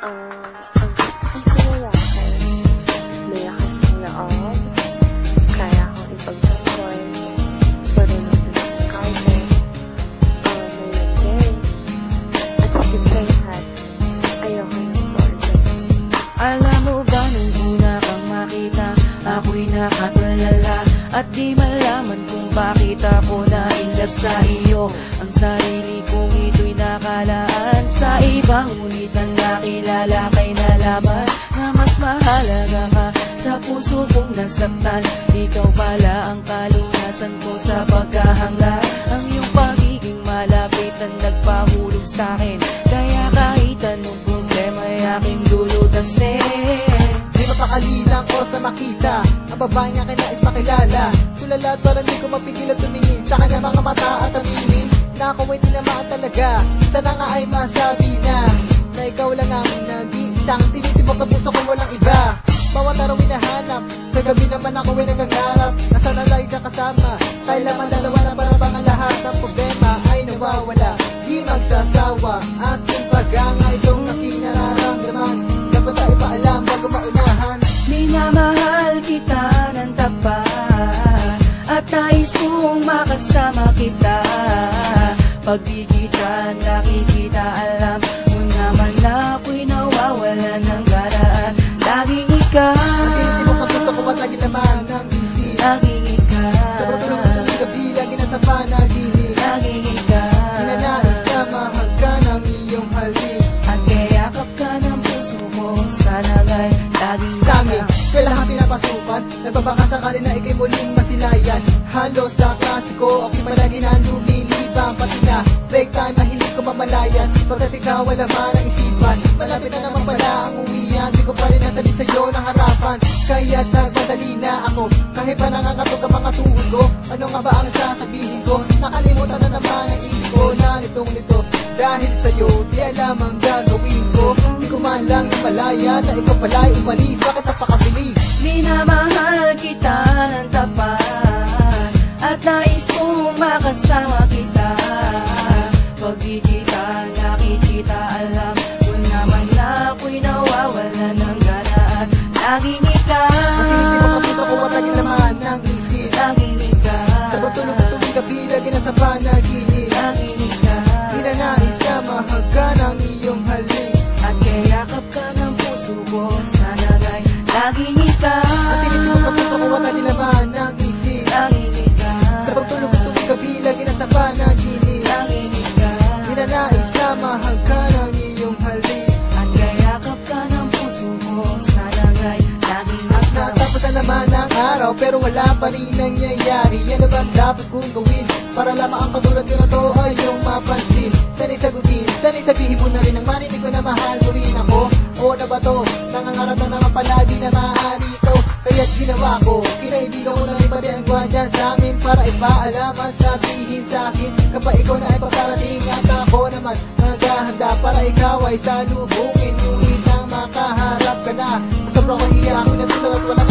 Ang gusto ko may lakas ng loob, kaya akong ipagtanggol, marunong din sa carpet, may lagay, at higit sa lahat, ayoko ng border. Alam mo ba nung una kang makita, ako'y nakatulala, at di malaman kung bakit ako na-inlove sa iyo. Ang sarili kong ito'y nakalaan sa iba, ngunit ang nakilala kay nalaman na mas mahalaga ka sa puso kong nasaktan. Ikaw pala ang kalunasan ko sa pagkahangga, ang iyong pagiging malapit ang nagpahulog sa'kin, kaya kahit anong problema ay aking lulutasin. Di mapakalilang ko sa makita ang babae nga kinais makilala. Tulala at parang di ko mapigil at tumingin sa kanya mga mata at aminin na ako ay tinamaan talaga. Sana nga ay masabi na ikaw lang ang nag-iisang tinitibok ang puso ko walang iba. Bawat araw hinahanap, sa gabi naman ako ay nagagarap na sana lagi ka kasama. Tayo lamang dalawa na para bang ang lahat ng problema ay nawawala. Di magsasawa aking pag-anga, itong aking nararamdaman. Dapat tayo paalam bago maunahan. Minamahal kita ng tapat, at nais kong makasama kita. Pag di kita nakikita, alam mo naman na ako'y nawawala ng garaan. Laging ikaw, tinitibok ang puso ko at lagi naman ng isip. laging ikaw, sa pagtulog ko tuwing gabi, lagi nasa panaginip. laging ikaw, Hinanais na mahal ka ng iyong halik. at kayakap ka ng puso mo, sana nga'y laging Sa amin, ikaw. kailangan pinapasukan. Nagbabaka sakali na ikay muling masilayan. Halos sa klase ko, ako'y palagi na lumilibang. Pati na break time na hindi ko mamalayan. Pagkat ikaw wala man ang isipan, malapit na naman pala ang uwian. Di ko pa rin nasabi sa'yo ng harapan, kaya't nagmadali na ako. Kahit pa nangangatog ang mga tuhod ko, ano nga ba ang sasabihin ko? Nakalimutan na naman ang isip ko na nitong nito. Dahil sa'yo, di alam ang gagawin ko. Di ko man lang malaya na ikaw pala'y umalis. Bakit napakabilis? Minamahal kita ng tapat, at nais kong makasama kita. Pag di kita nakikita, alam mo naman na ako'y nawawala ng ganaan. Laging ikaw, Tinitibok ang puso ko at lagi naman ng isip. laging ikaw, Sa pagtulog ko tuwing gabi, lagi nasa panaginip. laging ikaw, Hinanais na mahal ka ng iyong halik. at kayakap ka ng puso ko, sana nga'y laging ikaw, At tinitibok ang puso ko at lagi naman ng isip. laging ikaw, Sa pagtulog ko tuwing gabi, lagi nasa panaginip. laging ikaw, Hinanais na mahal ka ng iyong halik. at kayakap ka ng puso ko, sana nga'y laging At ikaw. natapos na naman ang araw, pero wala pa rin nangyayari. Ano bang dapat kong gawin para lamang ang katulad ko na to ay iyong mapansin? Sana'y sagutin, sana'y sabihin mo na rin ang marinig ko na mahal mo rin ako. O na ba to? Nangangarap na naman palagi na maaari ito. Kaya't ginawa ko, kinaibigan ko na rin pati ang gwadya sa amin para ipaalam at sabihin sa akin kapag ikaw na ay paparating at ako naman naghahanda para ikaw ay salubungin. Ngunit nang makaharap ka na, sobrang kong iya ako natulog at wala